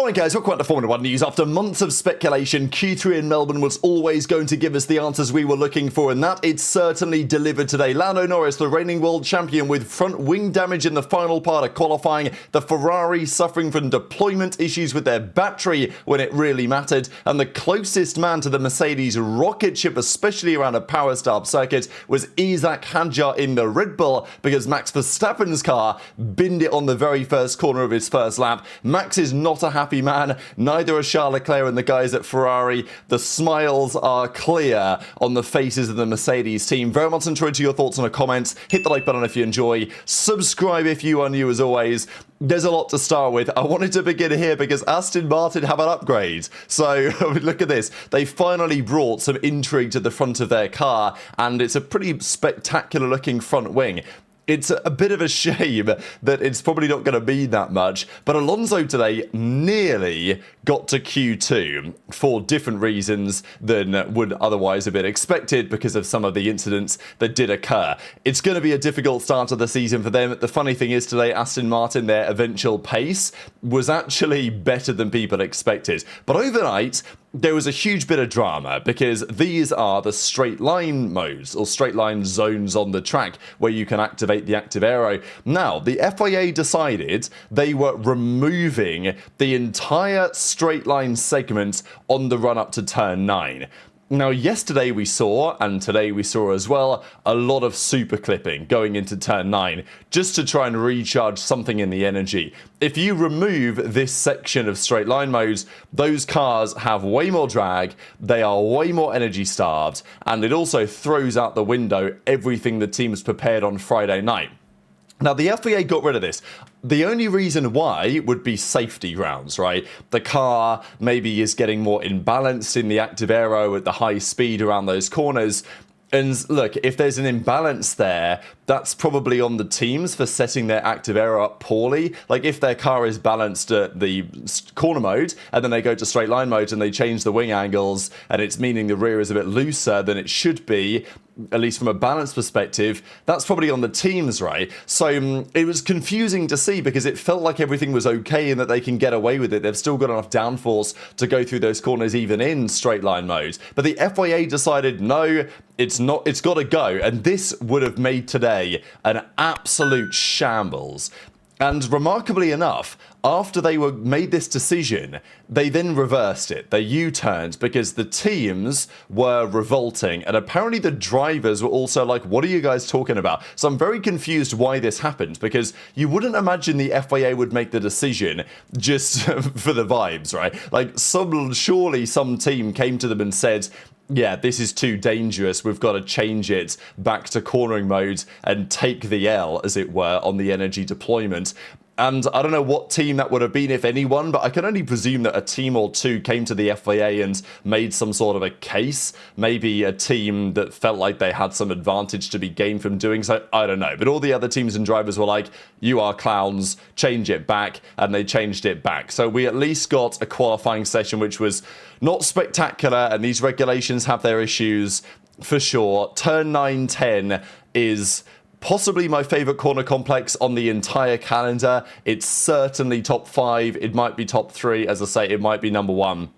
Alright guys, welcome back to Formula 1 news. After months of speculation, Q3 in Melbourne was always going to give us the answers we were looking for, and that it certainly delivered today. Lando Norris, the reigning world champion, with front wing damage in the final part of qualifying, the Ferrari suffering from deployment issues with their battery when it really mattered, and the closest man to the Mercedes rocket ship, especially around a power-starved circuit, was Isaac Hadjar in the Red Bull, because Max Verstappen's car binned it on the very first corner of his first lap. Max is not a happy man, neither are Charles Leclerc and the guys at Ferrari. The smiles are clear on the faces of the Mercedes team. Very much enjoyed to your thoughts in the comments. Hit the like button if you enjoy. Subscribe if you are new as always. There's a lot to start with. I wanted to begin here because Aston Martin have an upgrade. So look at this. They finally brought some intrigue to the front of their car, and it's a pretty spectacular looking front wing. It's a bit of a shame that it's probably not going to mean that much, but Alonso today nearly got to Q2 for different reasons than would otherwise have been expected because of some of the incidents that did occur. It's going to be a difficult start of the season for them. The funny thing is today, Aston Martin, their eventual pace was actually better than people expected. But overnight, there was a huge bit of drama because these are the straight line modes or straight line zones on the track where you can activate the active aero. Now, the FIA decided they were removing the entire straight line segment on the run up to turn 9. Now, yesterday we saw, and today we saw as well, a lot of super clipping going into turn 9 just to try and recharge something in the energy. If you remove this section of straight line modes, those cars have way more drag, they are way more energy starved, and it also throws out the window everything the team has prepared on Friday night. Now, the FIA got rid of this. The only reason why would be safety grounds, right? The car maybe is getting more imbalanced in the active aero at the high speed around those corners. And look, if there's an imbalance there, that's probably on the teams for setting their active aero up poorly. Like if their car is balanced at the corner mode and then they go to straight line mode and they change the wing angles and it's meaning the rear is a bit looser than it should be, at least from a balance perspective, that's probably on the teams, right? So it was confusing to see because it felt like everything was okay and that they can get away with it. They've still got enough downforce to go through those corners even in straight line mode. But the FIA decided, no, it's not, it's got to go. And this would have made today an absolute shambles. And remarkably enough, after they made this decision, they then reversed it. They U-turned because the teams were revolting. And apparently the drivers were also like, what are you guys talking about? So I'm very confused why this happened, because you wouldn't imagine the FIA would make the decision just for the vibes, right? Like surely some team came to them and said, yeah, this is too dangerous. We've got to change it back to cornering mode and take the L, as it were, on the energy deployment. And I don't know what team that would have been, if anyone, but I can only presume that a team or two came to the FIA and made some sort of a case. Maybe a team that felt like they had some advantage to be gained from doing so. I don't know. But all the other teams and drivers were like, you are clowns, change it back. And they changed it back. So we at least got a qualifying session which was not spectacular. And these regulations have their issues for sure. Turn 9-10 is possibly my favorite corner complex on the entire calendar. It's certainly top 5. It might be top 3. As I say, it might be number 1.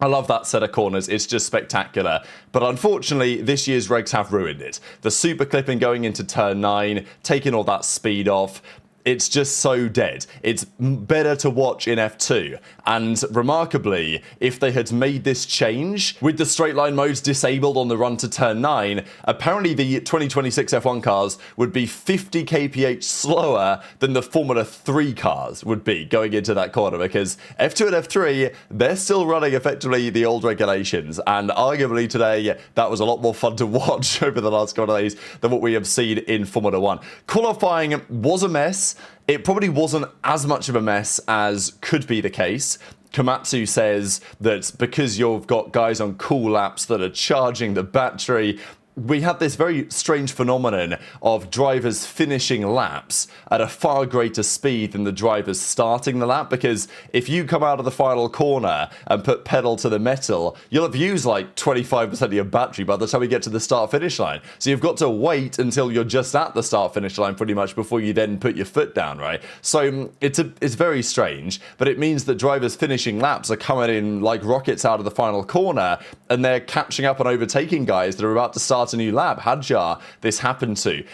I love that set of corners. It's just spectacular. But unfortunately, this year's regs have ruined it. The super clipping going into turn 9, taking all that speed off. It's just so dead. It's better to watch in F2. And remarkably, if they had made this change with the straight line modes disabled on the run to turn 9, apparently the 2026 F1 cars would be 50 kph slower than the Formula 3 cars would be going into that corner, because F2 and F3, they're still running effectively the old regulations. And arguably today, that was a lot more fun to watch over the last couple of days than what we have seen in Formula 1. Qualifying was a mess. It probably wasn't as much of a mess as could be the case. Komatsu says that because you've got guys on cool laps that are charging the battery, we had this very strange phenomenon of drivers finishing laps at a far greater speed than the drivers starting the lap, because if you come out of the final corner and put pedal to the metal, you'll have used like 25% of your battery by the time we get to the start-finish line. So you've got to wait until you're just at the start-finish line pretty much before you then put your foot down, right? So it's very strange, but it means that drivers finishing laps are coming in like rockets out of the final corner, and they're catching up and overtaking guys that are about to start a new lap. Hadjar, this happened to.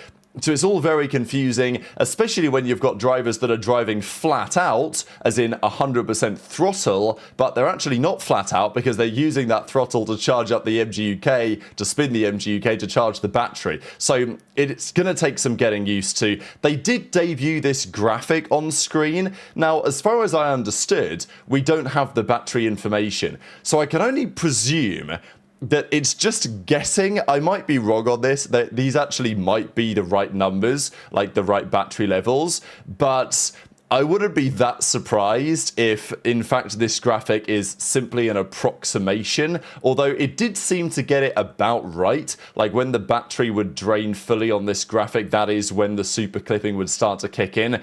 So it's all very confusing, especially when you've got drivers that are driving flat out, as in 100% throttle, but they're actually not flat out because they're using that throttle to charge up the MGUK, to spin the MGUK, to charge the battery. So it's going to take some getting used to. They did debut this graphic on screen. Now, as far as I understood, we don't have the battery information. So I can only presume that it's just guessing. I might be wrong on this, that these actually might be the right numbers, like the right battery levels, but I wouldn't be that surprised if, in fact, this graphic is simply an approximation, although it did seem to get it about right. Like when the battery would drain fully on this graphic, that is when the super clipping would start to kick in.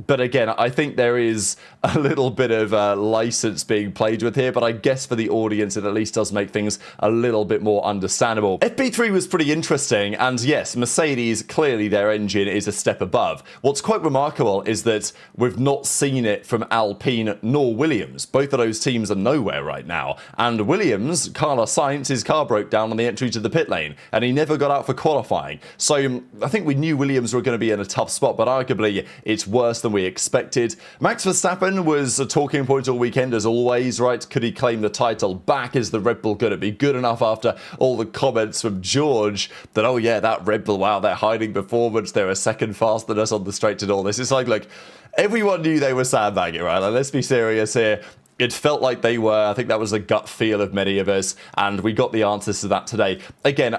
But again, I think there is a little bit of license being played with here, but I guess for the audience it at least does make things a little bit more understandable. FP3 was pretty interesting, and yes, Mercedes, clearly their engine is a step above. What's quite remarkable is that we've not seen it from Alpine nor Williams. Both of those teams are nowhere right now. And Williams, Carlos Sainz, his car broke down on the entry to the pit lane, and he never got out for qualifying. So I think we knew Williams were going to be in a tough spot, but arguably it's worse than we expected. Max Verstappen was a talking point all weekend as always, right? Could he claim the title back? Is the Red Bull going to be good enough after all the comments from George that, oh yeah, that Red Bull, wow, they're hiding performance, they're a second faster than us on the straight and all this. It's like, look, everyone knew they were sandbagging, right? Like, let's be serious here. It felt like they were. I think that was a gut feel of many of us, and we got the answers to that today. Again,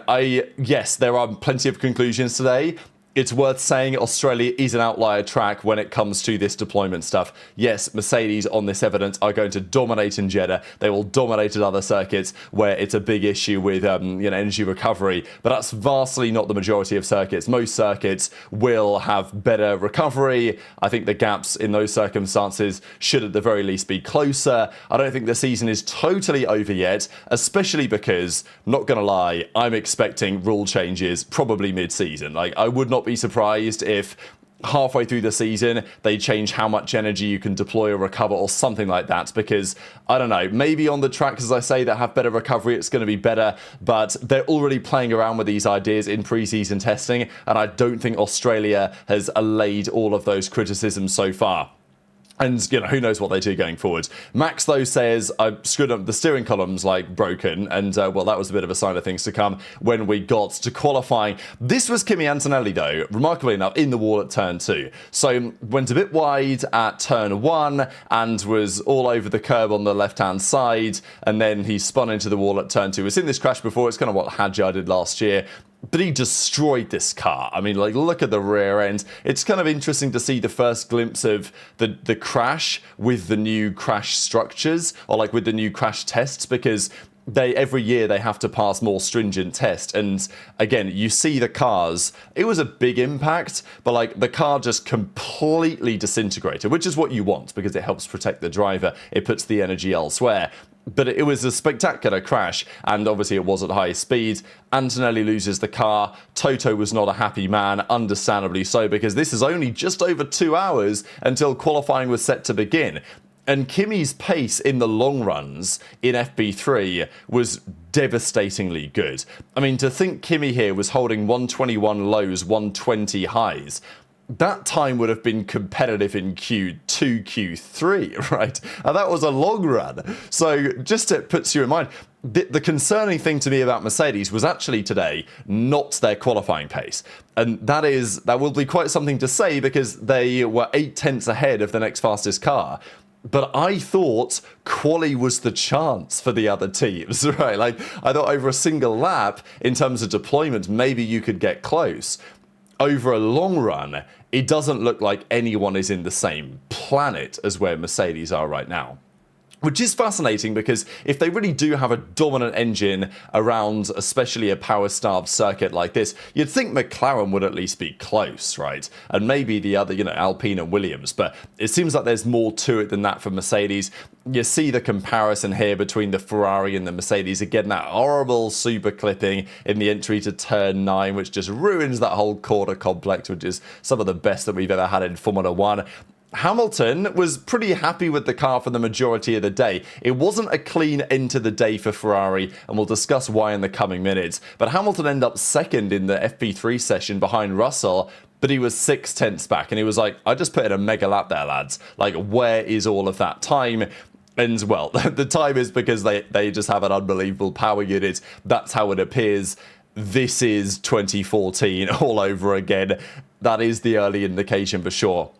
yes, there are plenty of conclusions today. It's worth saying Australia is an outlier track when it comes to this deployment stuff. Yes, Mercedes on this evidence are going to dominate in Jeddah. They will dominate at other circuits where it's a big issue with energy recovery, but that's vastly not the majority of circuits. Most circuits will have better recovery. I think the gaps in those circumstances should at the very least be closer. I don't think the season is totally over yet, especially because, not gonna lie, I'm expecting rule changes probably mid-season. Like, I would not be surprised if halfway through the season they change how much energy you can deploy or recover or something like that, because I don't know, maybe on the tracks, as I say, that have better recovery it's going to be better, but they're already playing around with these ideas in pre-season testing, and I don't think Australia has allayed all of those criticisms so far. And, who knows what they do going forward. Max, though, says, I screwed up, the steering column's, broken. And, well, that was a bit of a sign of things to come when we got to qualifying. This was Kimi Antonelli, though, remarkably enough, in the wall at turn 2. So, went a bit wide at turn 1 and was all over the curb on the left-hand side. And then he spun into the wall at turn 2. We've seen this crash before. It's kind of what Hadjar did last year. But he destroyed this car. I mean, look at the rear end. It's kind of interesting to see the first glimpse of the crash with the new crash structures, or with the new crash tests, because every year they have to pass more stringent tests. And again, you see the cars, it was a big impact, but the car just completely disintegrated, which is what you want because it helps protect the driver. It puts the energy elsewhere. But it was a spectacular crash, and obviously it was at high speed. Antonelli loses the car. Toto was not a happy man, understandably so, because this is only just over 2 hours until qualifying was set to begin. And Kimi's pace in the long runs in FP3 was devastatingly good. I mean, to think Kimi here was holding 121 lows, 120 highs, that time would have been competitive in Q2, Q3, right? And that was a long run. So just it puts you in mind, the concerning thing to me about Mercedes was actually today not their qualifying pace. And that will be quite something to say, because they were 8 tenths ahead of the next fastest car. But I thought quali was the chance for the other teams, right? I thought over a single lap, in terms of deployment, maybe you could get close. Over a long run, it doesn't look like anyone is in the same planet as where Mercedes are right now. Which is fascinating because if they really do have a dominant engine around especially a power-starved circuit like this, you'd think McLaren would at least be close, right? And maybe the other, Alpine and Williams. But it seems like there's more to it than that for Mercedes. You see the comparison here between the Ferrari and the Mercedes. Again, that horrible super clipping in the entry to turn 9, which just ruins that whole corner complex, which is some of the best that we've ever had in Formula 1. Hamilton was pretty happy with the car for the majority of the day. It wasn't a clean end to the day for Ferrari, and we'll discuss why in the coming minutes. But Hamilton ended up second in the FP3 session behind Russell, but he was 6/10 back, and he was like, I just put in a mega lap there, lads. Like, where is all of that time? And, well, the time is because they just have an unbelievable power unit. That's how it appears. This is 2014 all over again. That is the early indication for sure.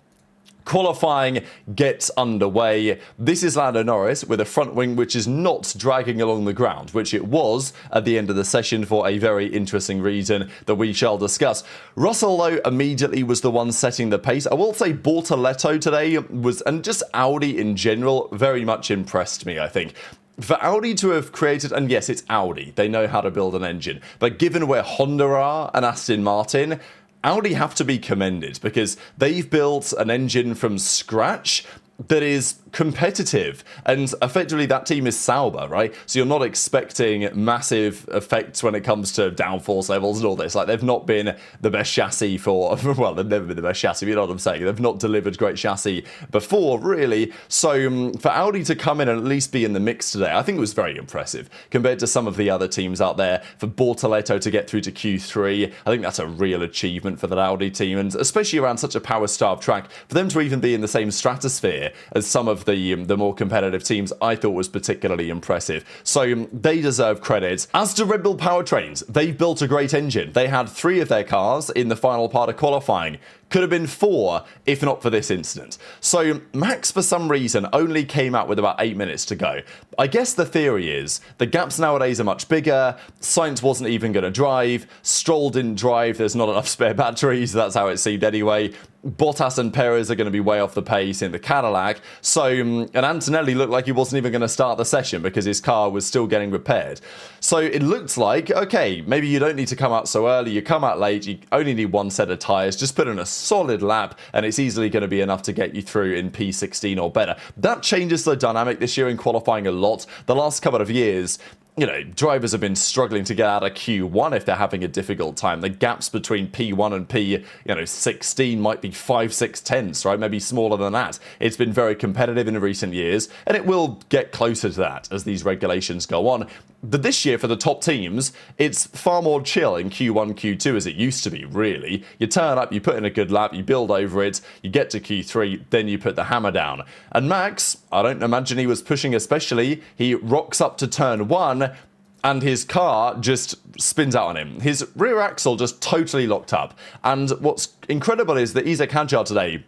Qualifying gets underway. This is Lando Norris with a front wing which is not dragging along the ground, which it was at the end of the session for a very interesting reason that we shall discuss. Russell, though, immediately was the one setting the pace. I will say Bortoletto today was, and just Audi in general, very much impressed me, I think. For Audi to have created, and yes, it's Audi, they know how to build an engine, but given where Honda are and Aston Martin, Audi have to be commended because they've built an engine from scratch that is competitive, and effectively that team is Sauber, right? So you're not expecting massive effects when it comes to downforce levels and all this. Like, they've not been the best chassis for, well, they've never been the best chassis, you know what I'm saying? They've not delivered great chassis before, really. So for Audi to come in and at least be in the mix today, I think it was very impressive compared to some of the other teams out there. For Bortoletto to get through to Q3, I think that's a real achievement for that Audi team, and especially around such a power-starved track, for them to even be in the same stratosphere as some of the more competitive teams, I thought was particularly impressive. So they deserve credit. As to Red Bull powertrains, they've built a great engine. They had 3 of their cars in the final part of qualifying. Could have been 4 if not for this incident. So Max, for some reason, only came out with about 8 minutes to go. I guess the theory is the gaps nowadays are much bigger. Sainz wasn't even going to drive. Stroll didn't drive. There's not enough spare batteries. That's how it seemed anyway. Bottas and Perez are going to be way off the pace in the Cadillac. So, and Antonelli looked like he wasn't even going to start the session because his car was still getting repaired. So it looks like, okay, maybe you don't need to come out so early. You come out late. You only need 1 set of tyres. Just put in a solid lap and it's easily going to be enough to get you through in P16 or better. That changes the dynamic this year in qualifying a lot. The last couple of years, drivers have been struggling to get out of Q1 if they're having a difficult time. The gaps between P1 and P16 might be 5-6 tenths, right? Maybe smaller than that. It's been very competitive in recent years, and it will get closer to that as these regulations go on. But this year, for the top teams, it's far more chill in Q1, Q2 as it used to be, really. You turn up, you put in a good lap, you build over it, you get to Q3, then you put the hammer down. And Max, I don't imagine he was pushing especially. He rocks up to turn 1, and his car just spins out on him. His rear axle just totally locked up. And what's incredible is that Isaac Hadjar today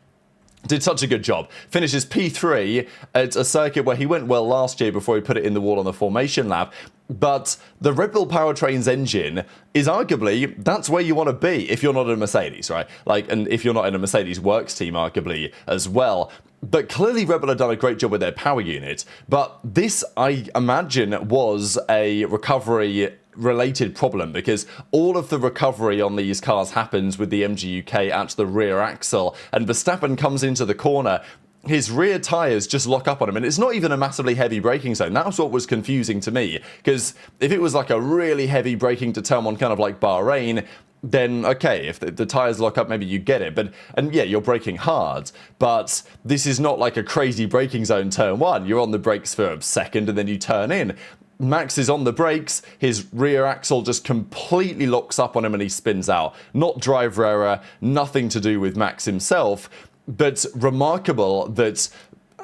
did such a good job. Finishes P3 at a circuit where he went well last year before he put it in the wall on the formation lap. But the Red Bull powertrains engine is arguably, that's where you want to be if you're not in a Mercedes, right? And if you're not in a Mercedes works team, arguably, as well. But clearly Red Bull have done a great job with their power unit. But this, I imagine, was a recovery related problem because all of the recovery on these cars happens with the MGUK at the rear axle, and Verstappen comes into the corner. His rear tyres just lock up on him, and it's not even a massively heavy braking zone. That was what was confusing to me, because if it was like a really heavy braking to turn on, kind of like Bahrain, then okay, if the tyres lock up, maybe you get it. And yeah, you're braking hard, but this is not like a crazy braking zone turn 1. You're on the brakes for a second and then you turn in. Max is on the brakes, his rear axle just completely locks up on him and he spins out. Not driver error, nothing to do with Max himself, but remarkable that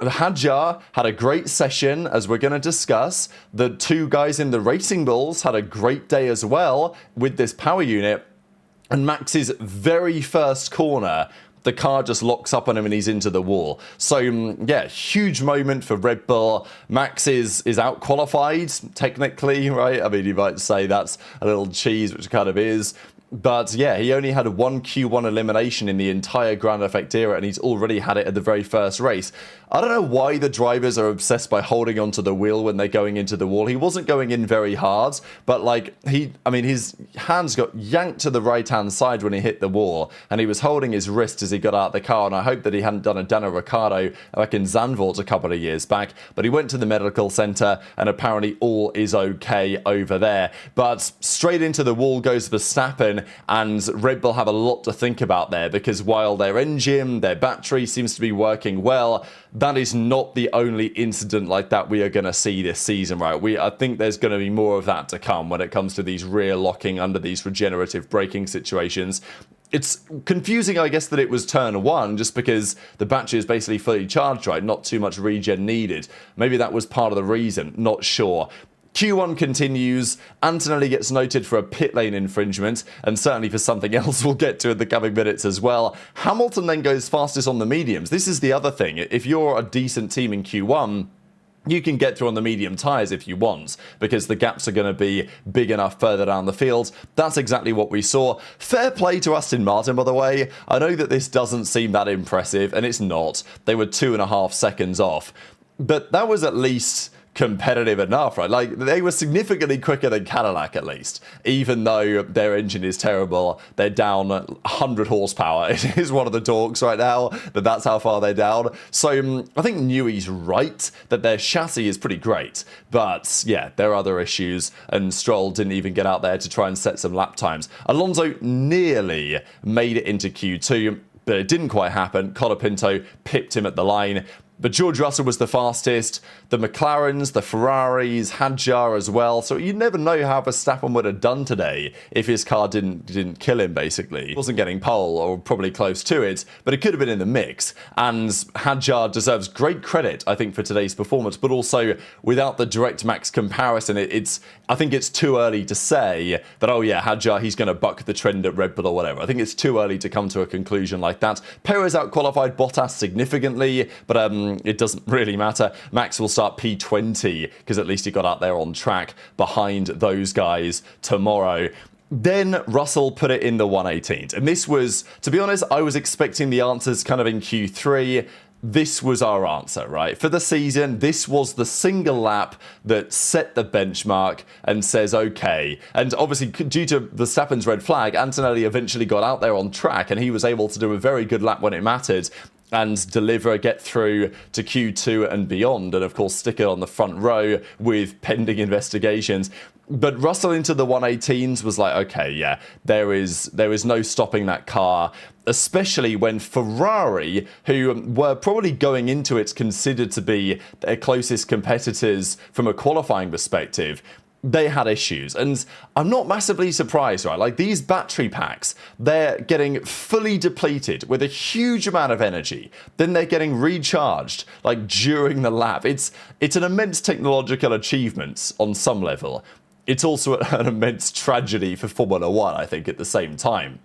Hadjar had a great session, as we're going to discuss. The 2 guys in the Racing Bulls had a great day as well with this power unit. And Max's very first corner, the car just locks up on him and he's into the wall. So, yeah, huge moment for Red Bull. Max is out-qualified, technically, right? I mean, you might say that's a little cheese, which kind of is. But yeah, he only had one Q1 elimination in the entire Ground Effect era, and he's already had it at the very first race. I don't know why the drivers are obsessed by holding onto the wheel when they're going into the wall. He wasn't going in very hard, but like his hands got yanked to the right-hand side when he hit the wall, and he was holding his wrist as he got out of the car, and I hope that he hadn't done a Daniel Ricciardo like in Zandvoort a couple of years back, but he went to the medical centre, and apparently all is okay over there. But straight into the wall goes Verstappen, and Red Bull have a lot to think about there, because while their engine, their battery seems to be working well, that is not the only incident like that we are going to see this season, right? I think there's going to be more of that to come when it comes to these rear locking under these regenerative braking situations. It's confusing, I guess, that it was turn 1 just because the battery is basically fully charged, right? Not too much regen needed. Maybe that was part of the reason, not sure. Q1 continues, Antonelli gets noted for a pit lane infringement, and certainly for something else we'll get to in the coming minutes as well. Hamilton then goes fastest on the mediums. This is the other thing. If you're a decent team in Q1, you can get through on the medium tyres if you want, because the gaps are going to be big enough further down the field. That's exactly what we saw. Fair play to Aston Martin, by the way. I know that this doesn't seem that impressive, and it's not. They were 2.5 seconds off. But that was at least competitive enough, right? Like, they were significantly quicker than Cadillac, at least, even though their engine is terrible. They're down 100 horsepower. It is one of the talks right now that's how far they're down. So I think Newey's right that their chassis is pretty great, but yeah, there are other issues, and Stroll didn't even get out there to try and set some lap times. Alonso nearly made it into Q2, but it didn't quite happen. Colapinto pipped him at the line. But George Russell was the fastest. The McLarens, the Ferraris, Hadjar as well. So you never know how Verstappen would have done today if his car didn't kill him, basically. He wasn't getting pole, or probably close to it, but it could have been in the mix. And Hadjar deserves great credit, I think, for today's performance, but also without the direct max comparison, I think it's too early to say that, oh yeah, Hadjar, he's going to buck the trend at Red Bull or whatever. I think it's too early to come to a conclusion like that. Perez outqualified Bottas significantly, but it doesn't really matter. Max will start P20 because at least he got out there on track behind those guys tomorrow. Then Russell put it in the 118th. And this was, to be honest, I was expecting the answers kind of in Q3. This was our answer, right? For the season, this was the single lap that set the benchmark and says, okay. And obviously, due to Verstappen's red flag, Antonelli eventually got out there on track, and he was able to do a very good lap when it mattered and deliver, get through to Q2 and beyond, and of course stick it on the front row with pending investigations. But Russell into the 118s was like, okay, yeah, there is no stopping that car, especially when Ferrari, who were probably going into it considered to be their closest competitors from a qualifying perspective, they had issues. And I'm not massively surprised, right? Like, these battery packs, they're getting fully depleted with a huge amount of energy. Then they're getting recharged, like, during the lap. It's an immense technological achievement on some level. It's also an immense tragedy for Formula One, I think, at the same time.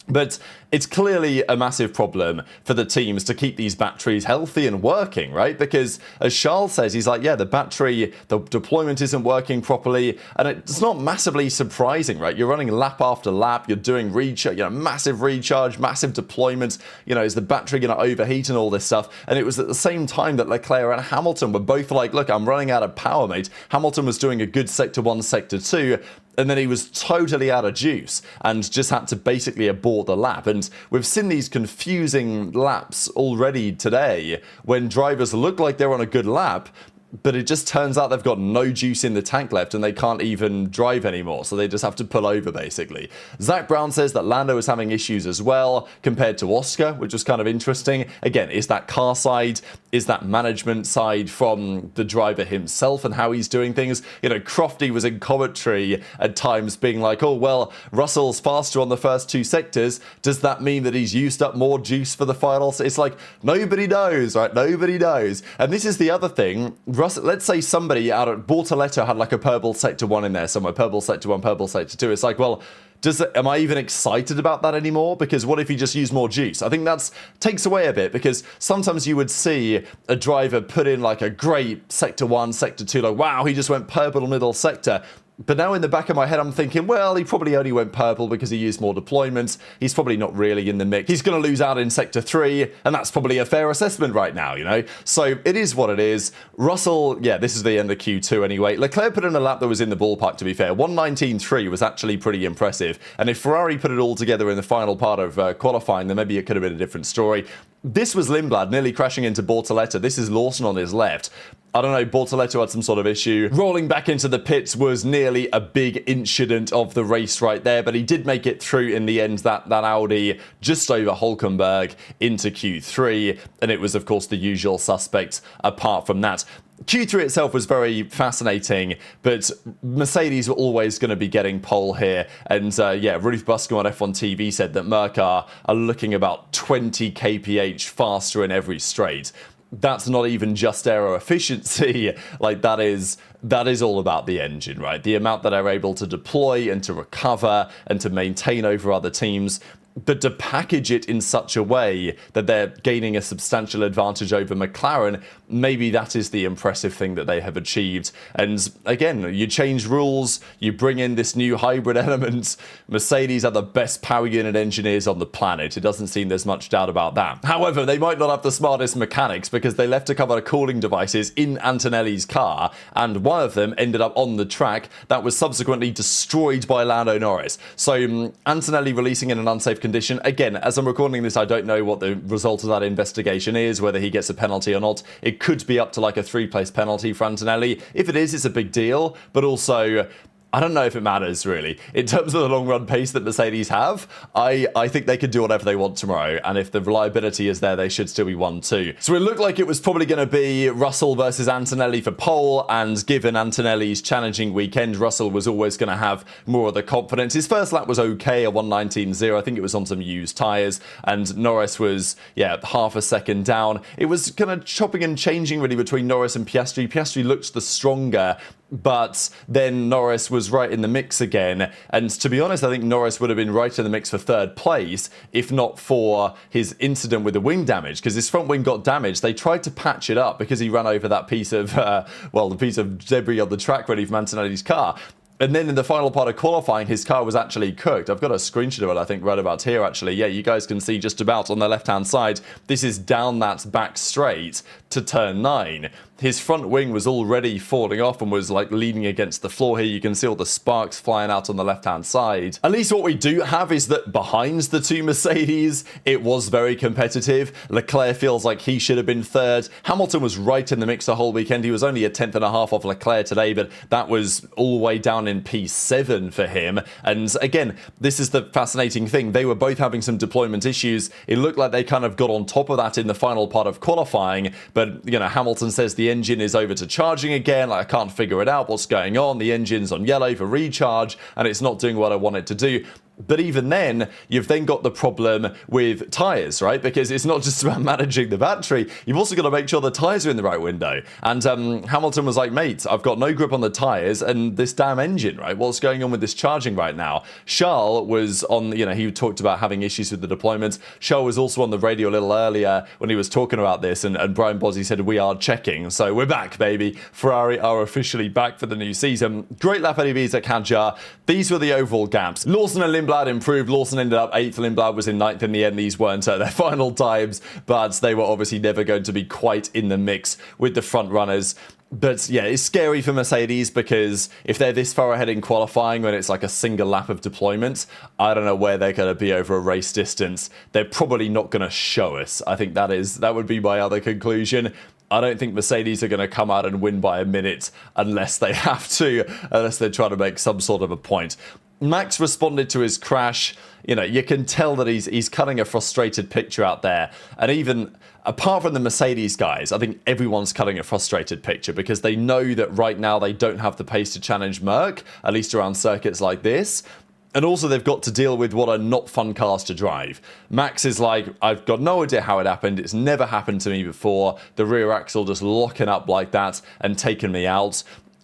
But it's clearly a massive problem for the teams to keep these batteries healthy and working, right? Because as Charles says, he's like, yeah, the battery, the deployment isn't working properly. And it's not massively surprising, right? You're running lap after lap. You're doing recharge, massive recharge, massive deployment. Is the battery going to overheat and all this stuff? And it was at the same time that Leclerc and Hamilton were both like, look, I'm running out of power, mate. Hamilton was doing a good sector 1, sector 2. And then he was totally out of juice and just had to basically abort the lap. And we've seen these confusing laps already today when drivers look like they're on a good lap, but it just turns out they've got no juice in the tank left and they can't even drive anymore, so they just have to pull over, basically. Zach Brown says that Lando is having issues as well compared to Oscar, which was kind of interesting. Again, is that car side? Is that management side from the driver himself and how he's doing things? Crofty was in commentary at times being like, oh, well, Russell's faster on the first 2 sectors. Does that mean that he's used up more juice for the finals? It's like, nobody knows, right? Nobody knows. And this is the other thing. Let's say somebody out at Bortoletto had like a purple sector 1 in there somewhere, purple sector 1, purple sector 2. It's like, well, am I even excited about that anymore? Because what if he just used more juice? I think that takes away a bit, because sometimes you would see a driver put in like a great sector 1, sector 2, like, wow, he just went purple middle sector. But now in the back of my head, I'm thinking, well, he probably only went purple because he used more deployments. He's probably not really in the mix. He's going to lose out in Sector 3, and that's probably a fair assessment right now, you know? So it is what it is. Russell, yeah, this is the end of Q2 anyway. Leclerc put in a lap that was in the ballpark, to be fair. 1:19.3 was actually pretty impressive. And if Ferrari put it all together in the final part of qualifying, then maybe it could have been a different story. This was Lindblad nearly crashing into Bortoleto. This is Lawson on his left. I don't know, Bortoleto had some sort of issue. Rolling back into the pits was nearly a big incident of the race right there, but he did make it through in the end, that Audi just over Hulkenberg into Q3, and it was, of course, the usual suspects apart from that. Q3 itself was very fascinating, but Mercedes were always going to be getting pole here. And yeah, Ruth Buscom on F1 TV said that Merc are looking about 20 kph faster in every straight. That's not even just aero efficiency. Like, that is all about the engine, right? The amount that they're able to deploy and to recover and to maintain over other teams. But to package it in such a way that they're gaining a substantial advantage over McLaren, maybe that is the impressive thing that they have achieved. And again, you change rules, you bring in this new hybrid element. Mercedes are the best power unit engineers on the planet. It doesn't seem there's much doubt about that. However, they might not have the smartest mechanics because they left a couple of cooling devices in Antonelli's car, and one of them ended up on the track that was subsequently destroyed by Lando Norris. So Antonelli releasing in an unsafe condition. Again, as I'm recording this, I don't know what the result of that investigation is, whether he gets a penalty or not. It could be up to like a 3-place penalty for Antonelli. If it is, it's a big deal, but also I don't know if it matters, really. In terms of the long-run pace that Mercedes have, I think they could do whatever they want tomorrow, and if the reliability is there, they should still be 1-2. So it looked like it was probably going to be Russell versus Antonelli for pole, and given Antonelli's challenging weekend, Russell was always going to have more of the confidence. His first lap was okay, a 1:19.0. I think it was on some used tyres, and Norris was, yeah, half a second down. It was kind of chopping and changing, really, between Norris and Piastri. Piastri looked the stronger, but then Norris was right in the mix again. And to be honest, I think Norris would have been right in the mix for third place if not for his incident with the wing damage, because his front wing got damaged. They tried to patch it up because he ran over that piece of, the piece of debris on the track ready from Antonelli's car. And then in the final part of qualifying, his car was actually cooked. I've got a screenshot of it, I think, right about here, actually. Yeah, you guys can see just about on the left-hand side. This is down that back straight to turn 9. His front wing was already falling off and was like leaning against the floor here. You can see all the sparks flying out on the left-hand side. At least what we do have is that behind the two Mercedes, it was very competitive. Leclerc feels like he should have been third. Hamilton was right in the mix the whole weekend. He was only a 10th and a half off Leclerc today, but that was all the way down in P7 for him. And again, this is the fascinating thing. They were both having some deployment issues. It looked like they kind of got on top of that in the final part of qualifying, but, you know, Hamilton says the engine is over to charging again. Like, I can't figure it out. What's going on? The engine's on yellow for recharge, and it's not doing what I want it to do. But even then, you've then got the problem with tyres, right? Because it's not just about managing the battery. You've also got to make sure the tyres are in the right window. And Hamilton was like, mate, I've got no grip on the tyres and this damn engine, right? What's going on with this charging right now? Charles was on, you know, he talked about having issues with the deployments. Charles was also on the radio a little earlier when he was talking about this, and Brian Bozzi said, we are checking. So we're back, baby. Ferrari are officially back for the new season. Great lap LEVs at Kadjar. These were the overall gaps. Lawson and Lindblad improved. Lawson ended up 8th. Lindblad was in 9th in the end. These weren't their final times, but they were obviously never going to be quite in the mix with the front runners. But yeah, it's scary for Mercedes because if they're this far ahead in qualifying when it's like a single lap of deployment, I don't know where they're going to be over a race distance. They're probably not going to show us. I think that would be my other conclusion. I don't think Mercedes are going to come out and win by a minute unless they have to, unless they're trying to make some sort of a point. Max responded to his crash. You know, you can tell that he's cutting a frustrated picture out there. And even apart from the Mercedes guys, I think everyone's cutting a frustrated picture because they know that right now they don't have the pace to challenge Merc, at least around circuits like this. And also they've got to deal with what are not fun cars to drive. Max is like, I've got no idea how it happened. It's never happened to me before. The rear axle just locking up like that and taking me out.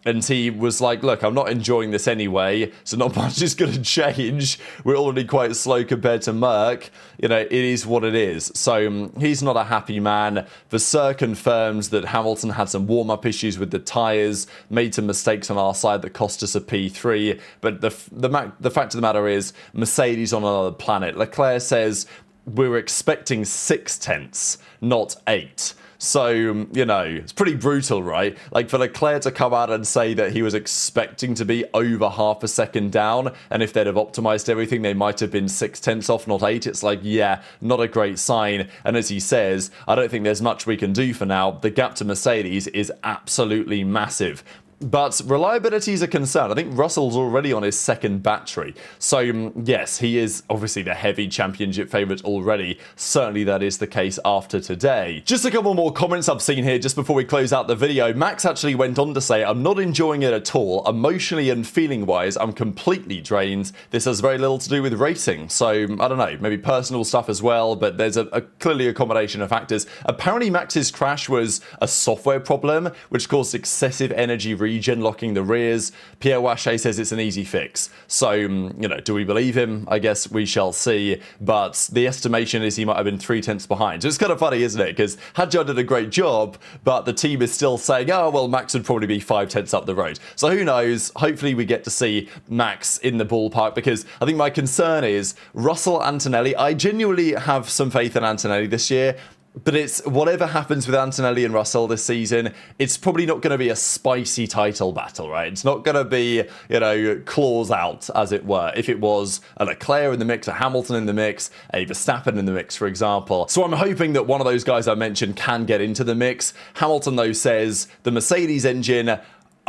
And he was like, look, I'm not enjoying this anyway, so not much is going to change. We're already quite slow compared to Merck. You know, it is what it is. So he's not a happy man. Vasseur confirms that Hamilton had some warm-up issues with the tyres, made some mistakes on our side that cost us a P3. But the fact of the matter is, Mercedes on another planet. Leclerc says we were expecting 6/10, not 8. So, you know, it's pretty brutal, right? Like, for Leclerc to come out and say that he was expecting to be over half a second down, and if they'd have optimized everything, they might have been 6/10 off, not 8. It's like, yeah, not a great sign. And as he says, I don't think there's much we can do for now. The gap to Mercedes is absolutely massive. But reliability is a concern. I think Russell's already on his second battery. So, yes, he is obviously the heavy championship favourite already. Certainly that is the case after today. Just a couple more comments I've seen here just before we close out the video. Max actually went on to say, I'm not enjoying it at all. Emotionally and feeling-wise, I'm completely drained. This has very little to do with racing. So, I don't know, maybe personal stuff as well, but there's clearly a combination of factors. Apparently, Max's crash was a software problem, which caused excessive energy regen locking the rears. Pierre Wache says it's an easy fix. So, you know, do we believe him? I guess we shall see. But the estimation is he might have been 3/10 behind. So it's kind of funny, isn't it? Because Hadjar did a great job, but the team is still saying, oh, well, Max would probably be 5/10 up the road. So who knows? Hopefully we get to see Max in the ballpark, because I think my concern is Russell, Antonelli. I genuinely have some faith in Antonelli this year. But it's whatever happens with Antonelli and Russell this season, it's probably not going to be a spicy title battle, right? It's not going to be, you know, claws out, as it were. If it was a Leclerc in the mix, a Hamilton in the mix, a Verstappen in the mix, for example. So I'm hoping that one of those guys I mentioned can get into the mix. Hamilton, though, says the Mercedes engine,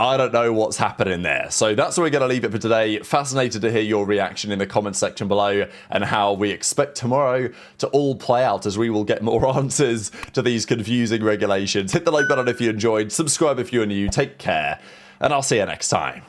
I don't know what's happening there. So that's where we're going to leave it for today. Fascinated to hear your reaction in the comments section below and how we expect tomorrow to all play out, as we will get more answers to these confusing regulations. Hit the like button if you enjoyed, subscribe if you're new, take care, and I'll see you next time.